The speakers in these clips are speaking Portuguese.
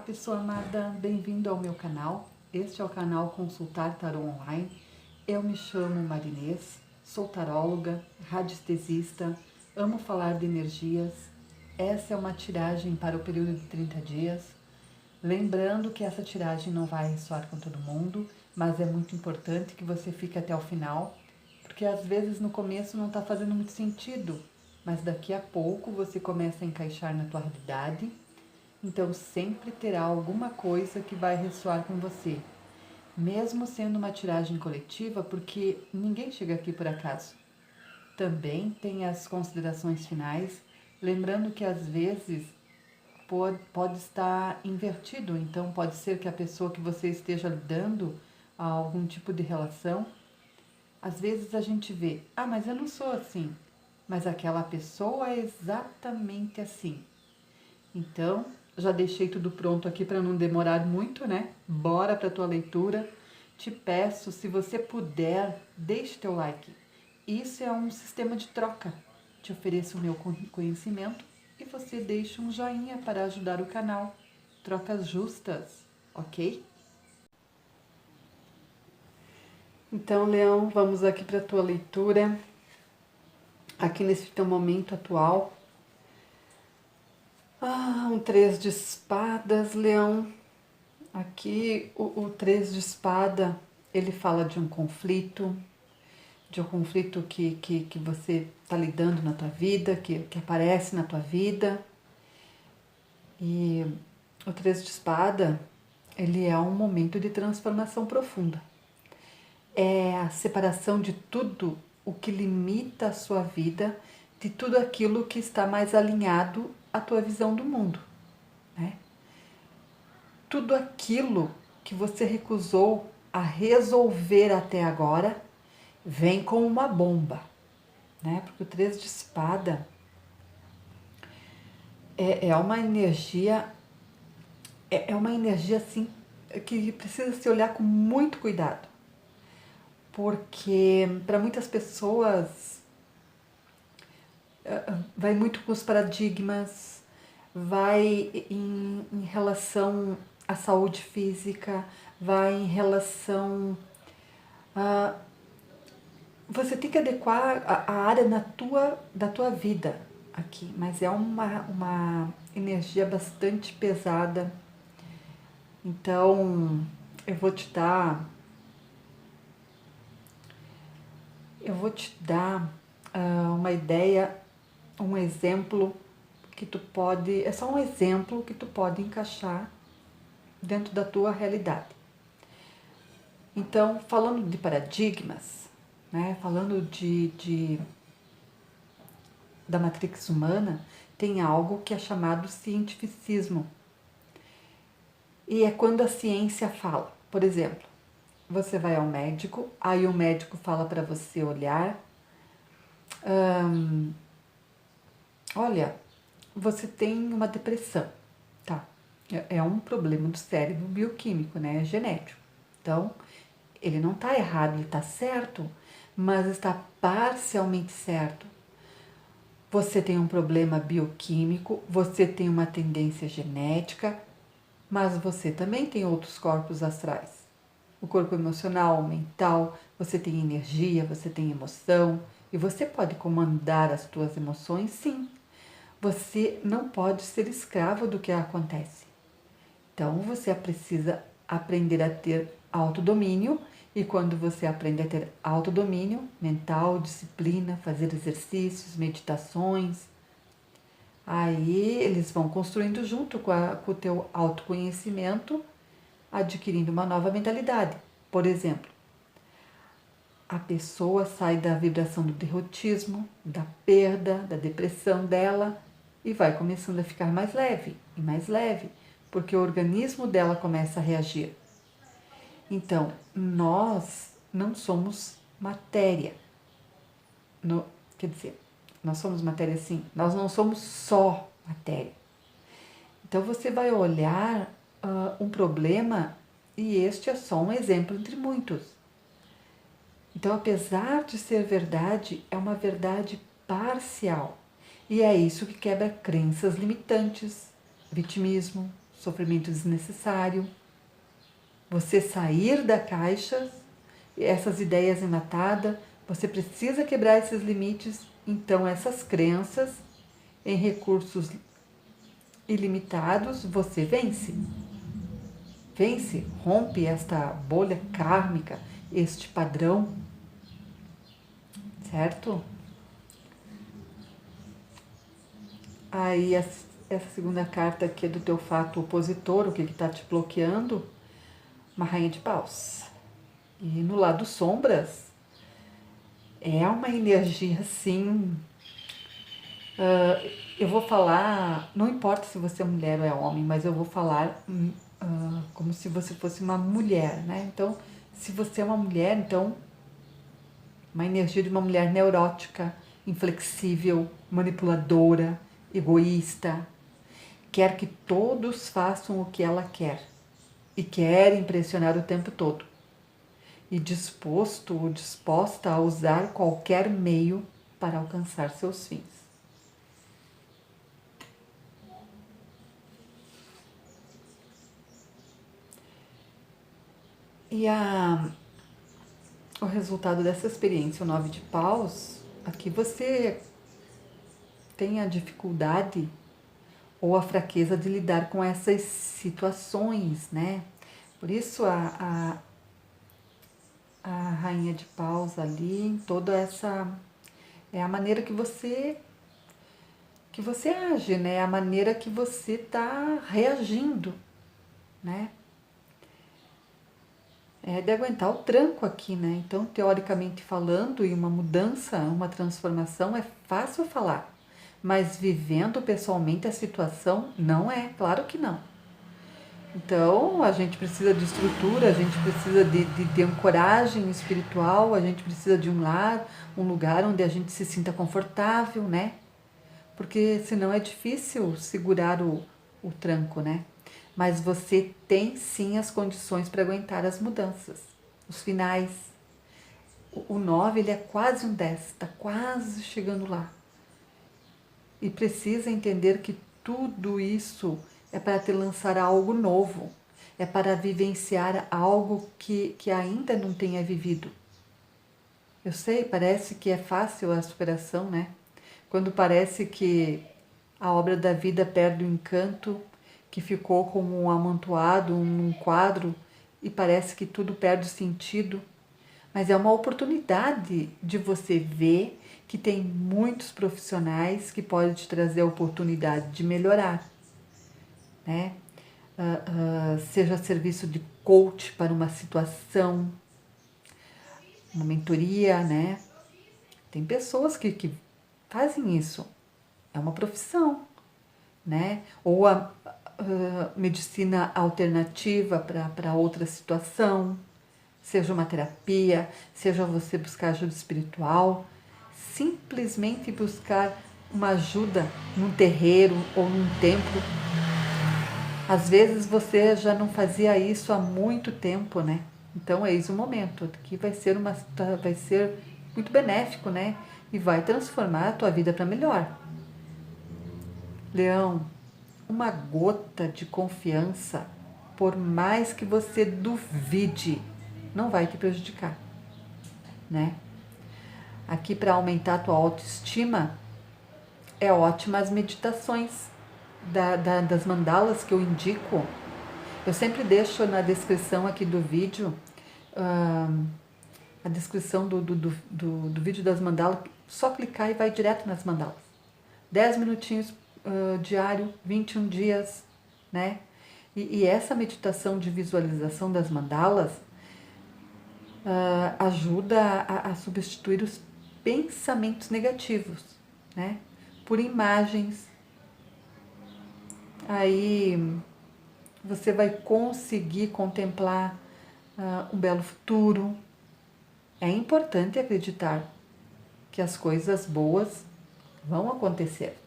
pessoa amada, bem-vindo ao meu canal. Este é o canal Consultar Tarô Online. Eu me chamo Marinês, sou taróloga, radiestesista, amo falar de energias. Essa é uma tiragem para o período de 30 dias. Lembrando que essa tiragem não vai ressoar com todo mundo, mas é muito importante que você fique até o final, porque às vezes no começo não está fazendo muito sentido, mas daqui a pouco você começa a encaixar na tua realidade. Então sempre terá alguma coisa que vai ressoar com você, mesmo sendo uma tiragem coletiva, porque ninguém chega aqui por acaso. Também tem as considerações finais, lembrando que às vezes pode estar invertido, então pode ser que a pessoa que você esteja lidando a algum tipo de relação, às vezes a gente vê, mas eu não sou assim, mas aquela pessoa é exatamente assim. Então, já deixei tudo pronto aqui para não demorar muito, né? Bora para a tua leitura. Te peço, se você puder, deixe teu like. Isso é um sistema de troca. Te ofereço o meu conhecimento e você deixa um joinha para ajudar o canal. Trocas justas, ok? Então, Leão, vamos aqui para a tua leitura. Aqui nesse teu momento atual. Um 3 de espadas, Leão. Aqui o 3 de espada, ele fala de um conflito que você está lidando na tua vida, que aparece na tua vida. E o 3 de espada, ele é um momento de transformação profunda. É a separação de tudo o que limita a sua vida, de tudo aquilo que está mais alinhado à tua visão do mundo, né? Tudo aquilo que você recusou a resolver até agora vem como uma bomba, né? Porque o 3 de espada é uma energia, é uma energia assim que precisa se olhar com muito cuidado, porque para muitas pessoas vai muito com os paradigmas, vai em relação à saúde física, vai em relação a... Você tem que adequar a área da tua vida aqui, mas é uma energia bastante pesada. Então, eu vou te dar uma ideia, um exemplo que tu pode, é só um exemplo que tu pode encaixar dentro da tua realidade. Então, falando de paradigmas, né, falando da matrix humana, tem algo que é chamado cientificismo. E é quando a ciência fala, por exemplo, você vai ao médico, aí o médico fala para você olhar, olha, você tem uma depressão, tá? É um problema do cérebro bioquímico, né? É genético. Então, ele não está errado, ele está certo, mas está parcialmente certo. Você tem um problema bioquímico, você tem uma tendência genética, mas você também tem outros corpos astrais. O corpo emocional, mental, você tem energia, você tem emoção, e você pode comandar as tuas emoções, sim. Você não pode ser escravo do que acontece. Então, você precisa aprender a ter autodomínio, e quando você aprende a ter autodomínio mental, disciplina, fazer exercícios, meditações, aí eles vão construindo junto com o teu autoconhecimento, adquirindo uma nova mentalidade. Por exemplo, a pessoa sai da vibração do derrotismo, da perda, da depressão dela e vai começando a ficar mais leve e mais leve, porque o organismo dela começa a reagir. Então, nós não somos matéria. Quer dizer, nós somos matéria sim, nós não somos só matéria. Então, você vai olhar um problema e este é só um exemplo entre muitos. Então, apesar de ser verdade, é uma verdade parcial. E é isso que quebra crenças limitantes, vitimismo, sofrimento desnecessário, você sair da caixa, essas ideias enlatadas, você precisa quebrar esses limites, então essas crenças em recursos ilimitados, você vence. Vence, rompe esta bolha kármica, este padrão, certo? Aí essa segunda carta aqui é do teu fato opositor, o que está te bloqueando, uma rainha de paus. E no lado sombras, é uma energia assim, eu vou falar, não importa se você é mulher ou é homem, mas eu vou falar como se você fosse uma mulher, né? Então, se você é uma mulher, então, uma energia de uma mulher neurótica, inflexível, manipuladora, egoísta, quer que todos façam o que ela quer e quer impressionar o tempo todo. E disposto ou disposta a usar qualquer meio para alcançar seus fins. E o resultado dessa experiência, o 9 de paus, aqui você tem a dificuldade ou a fraqueza de lidar com essas situações, né? Por isso a rainha de paus ali, toda essa é a maneira que você age, né? A maneira que você está reagindo, né? É de aguentar o tranco aqui, né? Então, teoricamente falando, e uma mudança, uma transformação é fácil falar, mas vivendo pessoalmente a situação não é, claro que não. Então, a gente precisa de estrutura, a gente precisa de ancoragem espiritual, a gente precisa de um lar, um lugar onde a gente se sinta confortável, né? Porque senão é difícil segurar o tranco, né? Mas você tem sim as condições para aguentar as mudanças, os finais. O 9 ele é quase um 10, está quase chegando lá. E precisa entender que tudo isso é para te lançar algo novo, é para vivenciar algo que ainda não tenha vivido. Eu sei, parece que é fácil a superação, né? Quando parece que a obra da vida perde o encanto, que ficou como um amontoado num quadro e parece que tudo perde o sentido. Mas é uma oportunidade de você ver que tem muitos profissionais que podem te trazer a oportunidade de melhorar, né? Seja serviço de coach para uma situação, uma mentoria, né? Tem pessoas que fazem isso, é uma profissão, né? Ou a medicina alternativa para outra situação, seja uma terapia, seja você buscar ajuda espiritual, simplesmente buscar uma ajuda num terreiro ou num templo. Às vezes você já não fazia isso há muito tempo, né? Então eis o momento que vai ser muito benéfico, né? E vai transformar a tua vida para melhor. Leão, uma gota de confiança, por mais que você duvide, não vai te prejudicar, né? Aqui para aumentar a tua autoestima, é ótima as meditações das mandalas que eu indico. Eu sempre deixo na descrição aqui do vídeo, a descrição do vídeo das mandalas, só clicar e vai direto nas mandalas. 10 minutinhos diário, 21 dias, né? E essa meditação de visualização das mandalas ajuda a substituir os pensamentos negativos, né? Por imagens. Aí você vai conseguir contemplar um belo futuro. É importante acreditar que as coisas boas vão acontecer.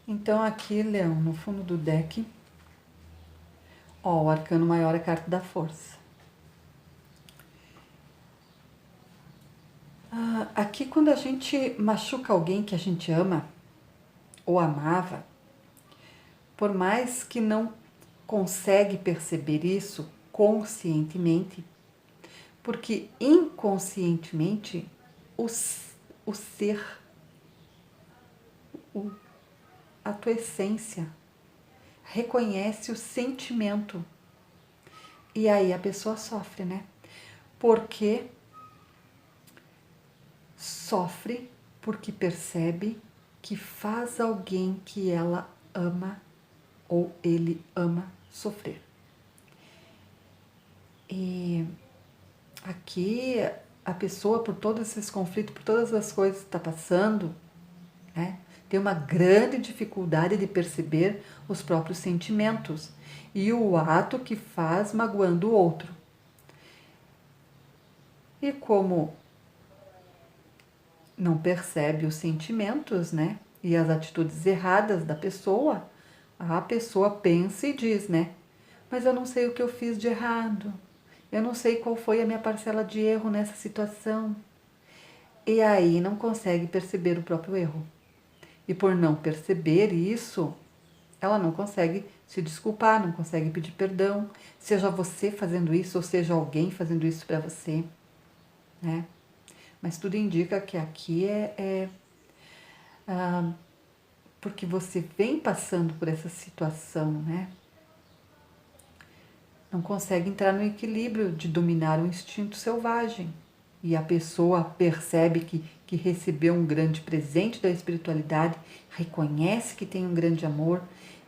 Então aqui, Leão, no fundo do deck, o arcano maior é a carta da força. Aqui, quando a gente machuca alguém que a gente ama ou amava, por mais que não consegue perceber isso conscientemente, porque inconscientemente o ser, o, a tua essência, reconhece o sentimento. E aí a pessoa sofre, né? Porque sofre porque percebe que faz alguém que ela ama ou ele ama sofrer. E aqui a pessoa, por todos esses conflitos, por todas as coisas que está passando, né, tem uma grande dificuldade de perceber os próprios sentimentos e o ato que faz magoando o outro. E como não percebe os sentimentos, né, e as atitudes erradas da pessoa, a pessoa pensa e diz, né, mas eu não sei o que eu fiz de errado, eu não sei qual foi a minha parcela de erro nessa situação. E aí não consegue perceber o próprio erro. E por não perceber isso, ela não consegue se desculpar, não consegue pedir perdão, seja você fazendo isso ou seja alguém fazendo isso para você, né? Mas tudo indica que aqui porque você vem passando por essa situação, né? Não consegue entrar no equilíbrio de dominar o instinto selvagem. E a pessoa percebe que recebeu um grande presente da espiritualidade, reconhece que tem um grande amor,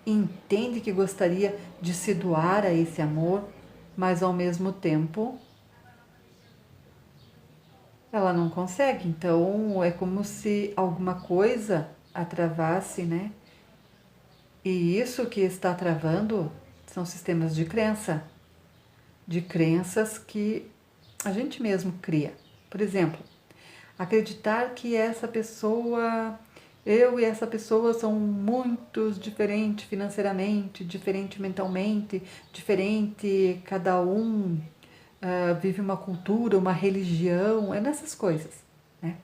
entende que gostaria de se doar a esse amor, mas ao mesmo tempo ela não consegue. Então é como se alguma coisa a travasse, né? E isso que está travando são sistemas de crenças que a gente mesmo cria. Por exemplo, acreditar que eu e essa pessoa são muito diferentes financeiramente, diferente mentalmente, diferente, cada um vive uma cultura, uma religião, é nessas coisas, né?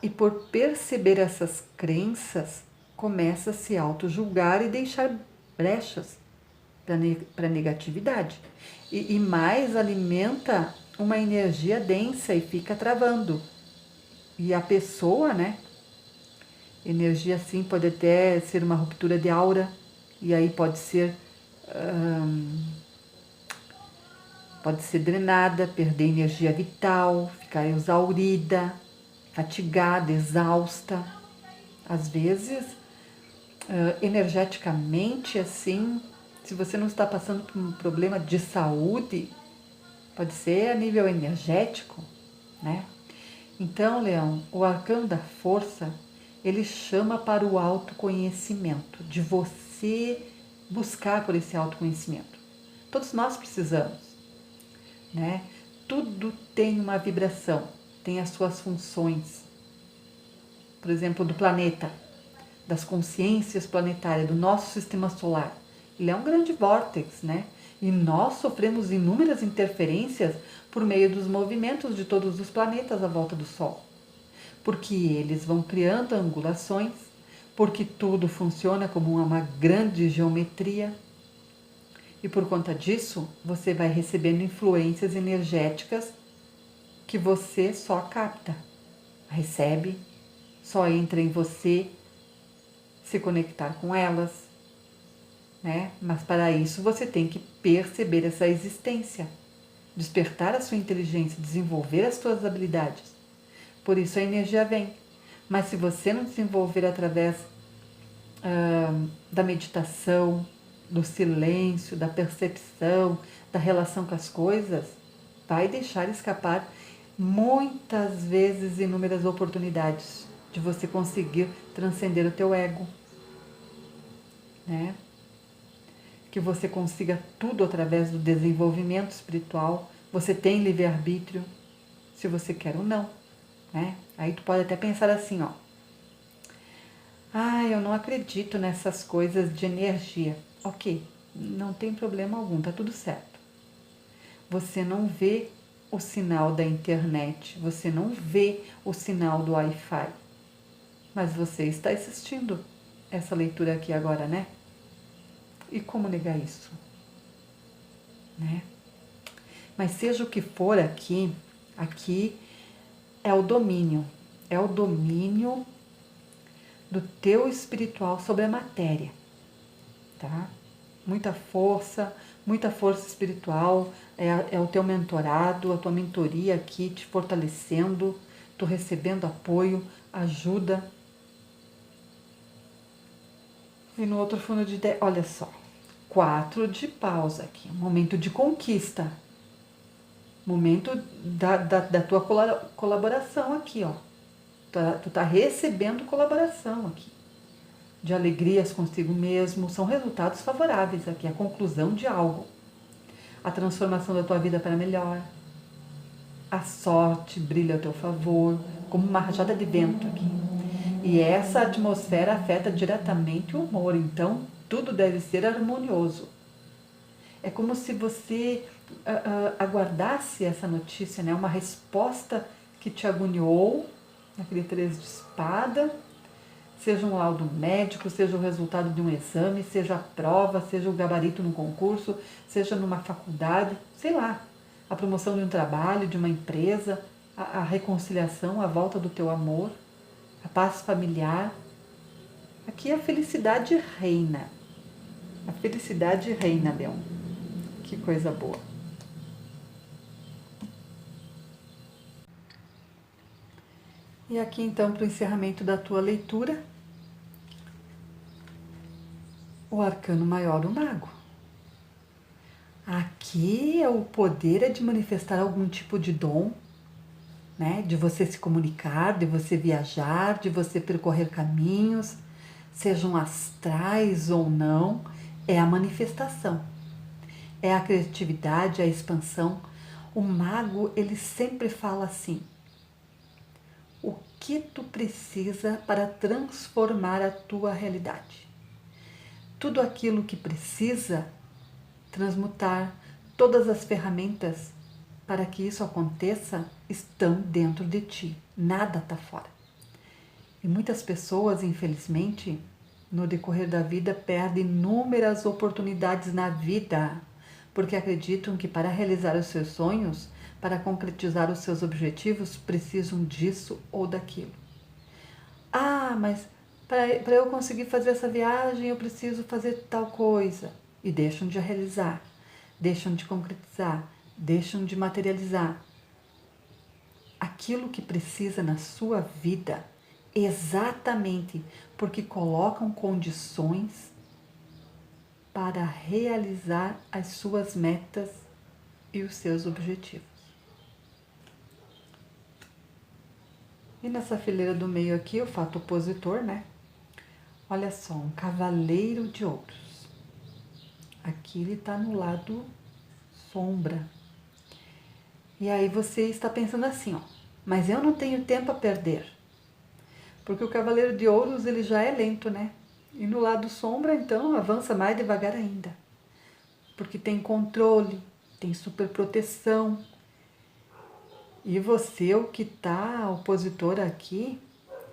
E por perceber essas crenças, começa a se auto-julgar e deixar brechas para negatividade. E mais alimenta uma energia densa e fica travando. E a pessoa, né? Energia assim pode até ser uma ruptura de aura, e aí pode ser drenada, perder energia vital, ficar exaurida, fatigada, exausta. Às vezes, energeticamente, assim, se você não está passando por um problema de saúde, pode ser a nível energético, né? Então, Leão, o arcano da força, ele chama para o autoconhecimento, de você buscar por esse autoconhecimento. Todos nós precisamos, né? Tudo tem uma vibração, tem as suas funções. Por exemplo, do planeta, das consciências planetárias, do nosso sistema solar. Ele é um grande vórtex, né? E nós sofremos inúmeras interferências por meio dos movimentos de todos os planetas à volta do Sol. Porque eles vão criando angulações, porque tudo funciona como uma grande geometria. E por conta disso, você vai recebendo influências energéticas que você só capta, recebe, só entra em você se conectar com elas, né? Mas para isso você tem que perceber essa existência, despertar a sua inteligência, desenvolver as suas habilidades. Por isso a energia vem. Mas se você não desenvolver através da meditação, do silêncio, da percepção, da relação com as coisas, vai deixar escapar muitas vezes inúmeras oportunidades de você conseguir transcender o teu ego, né? Que você consiga tudo através do desenvolvimento espiritual. Você tem livre-arbítrio, se você quer ou não, né? Aí tu pode até pensar assim, ó. Eu não acredito nessas coisas de energia. Ok, não tem problema algum, tá tudo certo. Você não vê o sinal da internet, você não vê o sinal do Wi-Fi, mas você está assistindo essa leitura aqui agora, né? E como negar isso, né? Mas seja o que for aqui é o domínio do teu espiritual sobre a matéria, tá? Muita força espiritual, é o teu mentorado, a tua mentoria aqui te fortalecendo, tu recebendo apoio, ajuda. E no outro fundo de 10, olha só, 4 de paus aqui, um momento de conquista, momento da tua colaboração aqui, ó. Tu tá recebendo colaboração aqui, de alegrias consigo mesmo, são resultados favoráveis aqui, a conclusão de algo, a transformação da tua vida para melhor, a sorte brilha a teu favor, como uma rajada de vento aqui. E essa atmosfera afeta diretamente o humor, então tudo deve ser harmonioso. É como se você aguardasse essa notícia, né? Uma resposta que te agoniou, naquele 3 de espada, seja um laudo médico, seja o resultado de um exame, seja a prova, seja o gabarito num concurso, seja numa faculdade, sei lá, a promoção de um trabalho, de uma empresa, a reconciliação, a volta do teu amor, a paz familiar. Aqui a felicidade reina. A felicidade reina, Leão. Que coisa boa. E aqui então, para o encerramento da tua leitura, o arcano maior, o mago. Aqui o poder é de manifestar algum tipo de dom, né? De você se comunicar, de você viajar, de você percorrer caminhos, sejam astrais ou não, é a manifestação. É a criatividade, a expansão. O mago, ele sempre fala assim: o que tu precisa para transformar a tua realidade? Tudo aquilo que precisa transmutar, todas as ferramentas para que isso aconteça estão dentro de ti. Nada está fora. E muitas pessoas, infelizmente, no decorrer da vida, perdem inúmeras oportunidades na vida, porque acreditam que para realizar os seus sonhos, para concretizar os seus objetivos, precisam disso ou daquilo. Ah, mas para eu conseguir fazer essa viagem, eu preciso fazer tal coisa. E deixam de realizar, deixam de concretizar, deixam de materializar aquilo que precisa na sua vida, exatamente porque colocam condições para realizar as suas metas e os seus objetivos. E nessa fileira do meio aqui, o fato opositor, né? Olha só, um cavaleiro de ouros. Aqui ele está no lado sombra. E aí você está pensando assim, ó, mas eu não tenho tempo a perder. Porque o cavaleiro de ouros, ele já é lento, né? E no lado sombra, então, avança mais devagar ainda. Porque tem controle, tem superproteção. E você, o que está opositor aqui,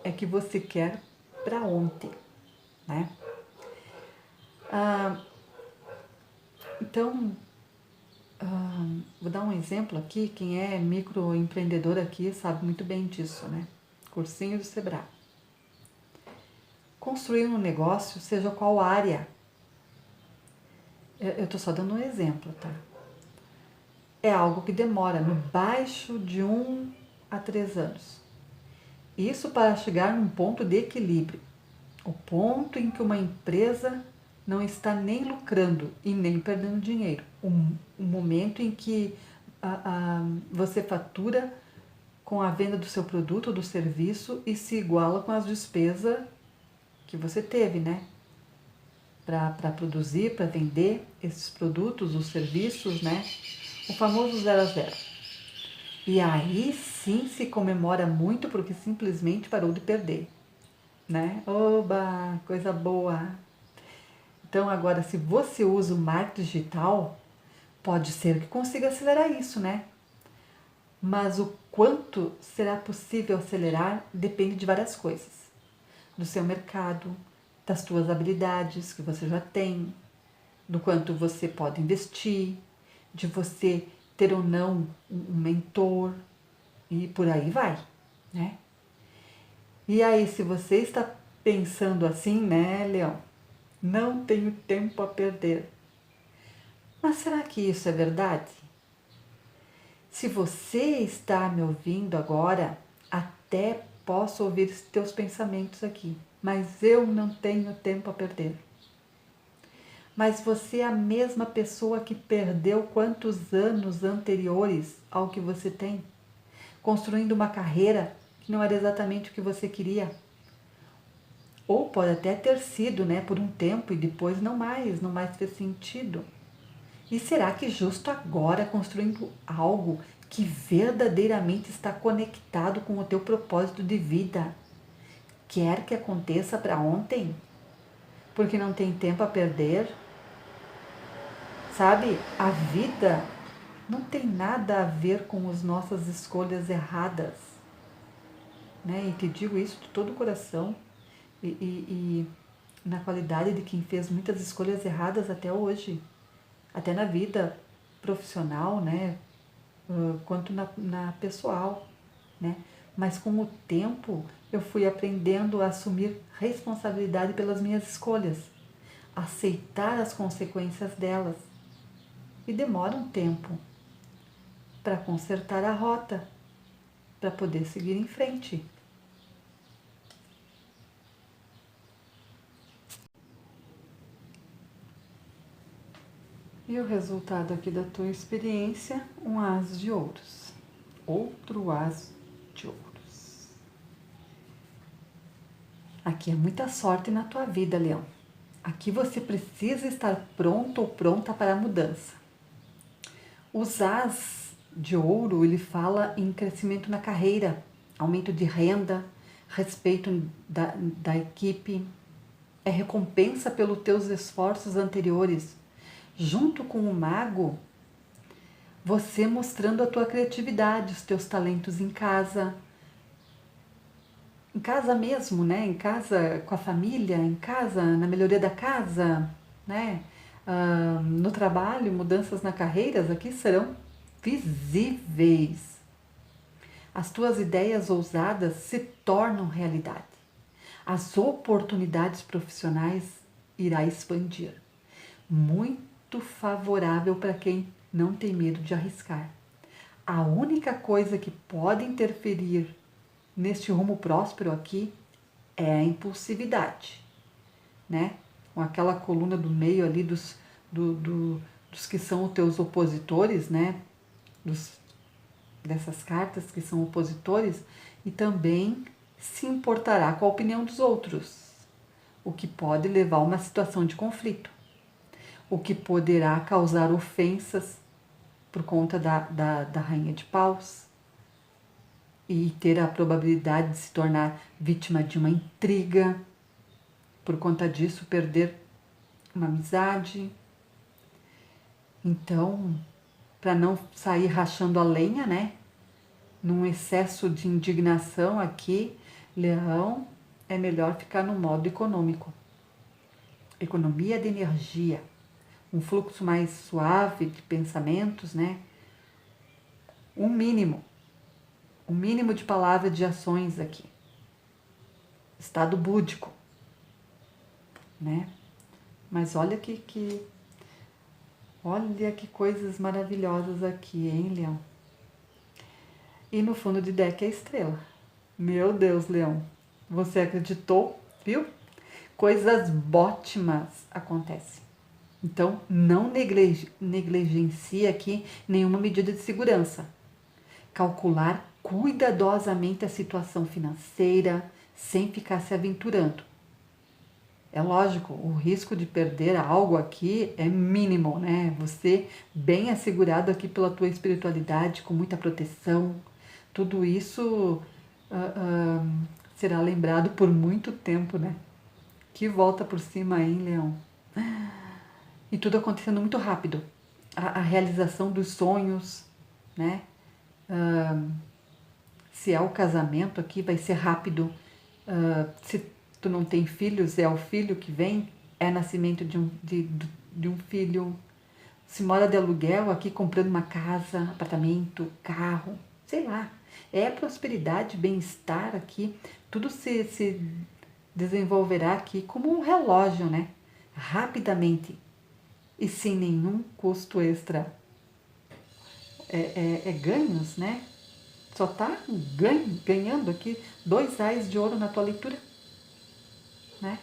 é que você quer para ontem, né? Então, vou dar um exemplo aqui. Quem é microempreendedor aqui sabe muito bem disso, né? Cursinho do Sebrae. Construir um negócio, seja qual área, eu estou só dando um exemplo, tá? É algo que demora no baixo de 1 a 3 anos. Isso para chegar num ponto de equilíbrio. O ponto em que uma empresa não está nem lucrando e nem perdendo dinheiro. Um momento em que você fatura com a venda do seu produto ou do serviço e se iguala com as despesas que você teve, né? Para produzir, para vender esses produtos, os serviços, né? O famoso 0 a 0. E aí sim se comemora muito porque simplesmente parou de perder, né? Oba, coisa boa! Então agora, se você usa o marketing digital, pode ser que consiga acelerar isso, né? Mas o quanto será possível acelerar depende de várias coisas. Do seu mercado, das tuas habilidades que você já tem, do quanto você pode investir, de você ter ou não um mentor e por aí vai, né? E aí, se você está pensando assim, né, Leão? Não tenho tempo a perder. Mas será que isso é verdade? Se você está me ouvindo agora, até posso ouvir os teus pensamentos aqui, mas eu não tenho tempo a perder. Mas você é a mesma pessoa que perdeu quantos anos anteriores ao que você tem, construindo uma carreira que não era exatamente o que você queria. Ou pode até ter sido, né, por um tempo e depois não mais fez sentido. E será que justo agora, construindo algo que verdadeiramente está conectado com o teu propósito de vida, quer que aconteça para ontem? Porque não tem tempo a perder? Sabe, a vida não tem nada a ver com as nossas escolhas erradas, né? E te digo isso de todo o coração e na qualidade de quem fez muitas escolhas erradas até hoje, até na vida profissional, né? Quanto na pessoal, né? Mas com o tempo eu fui aprendendo a assumir responsabilidade pelas minhas escolhas, aceitar as consequências delas. E demora um tempo para consertar a rota, para poder seguir em frente. E o resultado aqui da tua experiência, um as de ouros. Outro as de ouros. Aqui é muita sorte na tua vida, Leão. Aqui você precisa estar pronto ou pronta para a mudança. Os as de ouro, ele fala em crescimento na carreira, aumento de renda, respeito da equipe, é recompensa pelos teus esforços anteriores. Junto com o mago, você mostrando a tua criatividade, os teus talentos em casa mesmo, né? Em casa com a família, em casa, na melhoria da casa, né? No trabalho, mudanças na carreira, aqui serão visíveis. As tuas ideias ousadas se tornam realidade. As oportunidades profissionais irá expandir. Muito favorável para quem não tem medo de arriscar. A única coisa que pode interferir neste rumo próspero aqui é a impulsividade, né? Com aquela coluna do meio ali dos que são os teus opositores, né? Dessas cartas que são opositores, e também se importará com a opinião dos outros, o que pode levar a uma situação de conflito, o que poderá causar ofensas por conta da rainha de paus e ter a probabilidade de se tornar vítima de uma intriga, por conta disso perder uma amizade. Então, para não sair rachando a lenha, né? Num excesso de indignação aqui, Leão, é melhor ficar no modo econômico. Economia de energia, um fluxo mais suave de pensamentos, né? Um mínimo de palavras, de ações aqui. Estado búdico, né? Mas olha olha que coisas maravilhosas aqui, hein, Leão? E no fundo de deck é a estrela. Meu Deus, Leão, você acreditou, viu? Coisas ótimas acontecem. Então, não negligencie aqui nenhuma medida de segurança. Calcular cuidadosamente a situação financeira sem ficar se aventurando. É lógico, o risco de perder algo aqui é mínimo, né? Você bem assegurado aqui pela tua espiritualidade, com muita proteção. Tudo isso será lembrado por muito tempo, né? Que volta por cima, hein, Leão? E tudo acontecendo muito rápido. A realização dos sonhos, né? Se é o casamento aqui, vai ser rápido. Se tu não tem filhos, é o filho que vem, é nascimento de um filho. Se mora de aluguel aqui, comprando uma casa, apartamento, carro, sei lá. É prosperidade, bem-estar aqui. Tudo se desenvolverá aqui como um relógio, né? Rapidamente e sem nenhum custo extra. É ganhos, né? Só tá ganhando aqui R$ 2 de ouro na tua leitura, né?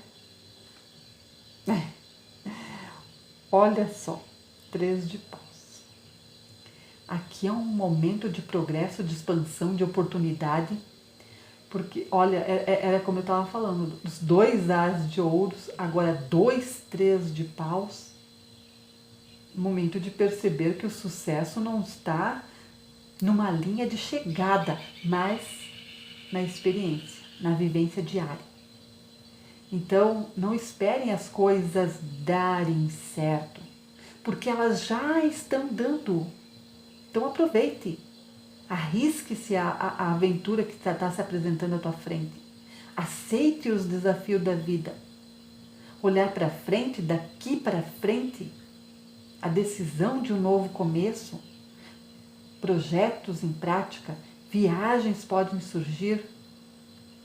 Olha só, 3 de paus. Aqui é um momento de progresso, de expansão, de oportunidade, porque, olha, era como eu estava falando, os 2 As de ouros, agora 2 3 de paus. Momento de perceber que o sucesso não está numa linha de chegada, mas na experiência, na vivência diária. Então, não esperem as coisas darem certo, porque elas já estão dando. Então, aproveite, arrisque-se a aventura que está se apresentando à tua frente. Aceite os desafios da vida. Olhar para frente, daqui para frente, a decisão de um novo começo, projetos em prática, viagens podem surgir,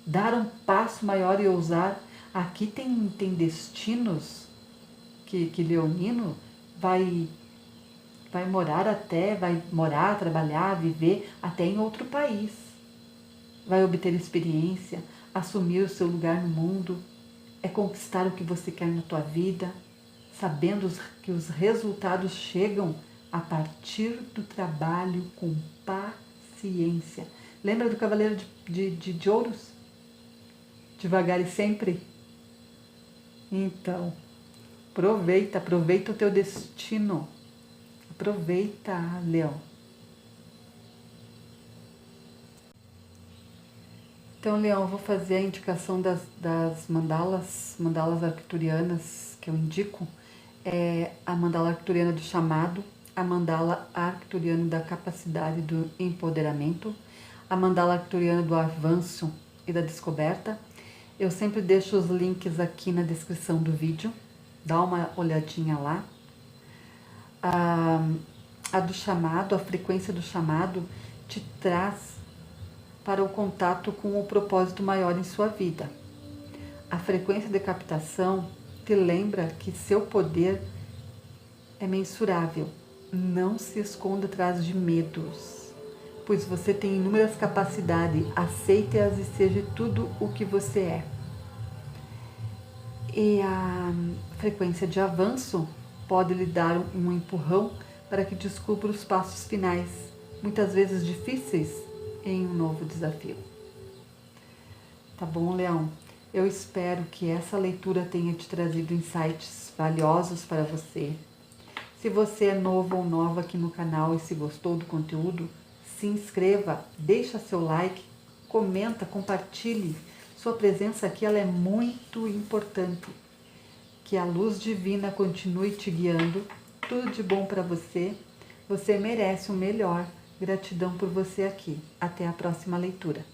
dar um passo maior e ousar. Aqui tem destinos que Leonino vai morar, trabalhar, viver até em outro país. Vai obter experiência, assumir o seu lugar no mundo, é conquistar o que você quer na tua vida, sabendo que os resultados chegam a partir do trabalho com paciência. Lembra do Cavaleiro de Ouros? Devagar e sempre? Então, aproveita o teu destino. Aproveita, Leão. Então, Leão, eu vou fazer a indicação das mandalas arcturianas que eu indico. É a mandala arcturiana do chamado, a mandala arcturiana da capacidade do empoderamento, a mandala arcturiana do avanço e da descoberta. Eu sempre deixo os links aqui na descrição do vídeo, dá uma olhadinha lá. A do chamado, a frequência do chamado, te traz para o contato com o propósito maior em sua vida. A frequência de captação te lembra que seu poder é mensurável. Não se esconda atrás de medos, pois você tem inúmeras capacidades. Aceite-as e seja tudo o que você é. E a frequência de avanço pode lhe dar um empurrão para que descubra os passos finais, muitas vezes difíceis, em um novo desafio. Tá bom, Leão? Eu espero que essa leitura tenha te trazido insights valiosos para você. Se você é novo ou nova aqui no canal e se gostou do conteúdo, se inscreva, deixa seu like, comenta, compartilhe. Sua presença aqui ela é muito importante. Que a luz divina continue te guiando. Tudo de bom para você. Você merece o melhor. Gratidão por você aqui. Até a próxima leitura.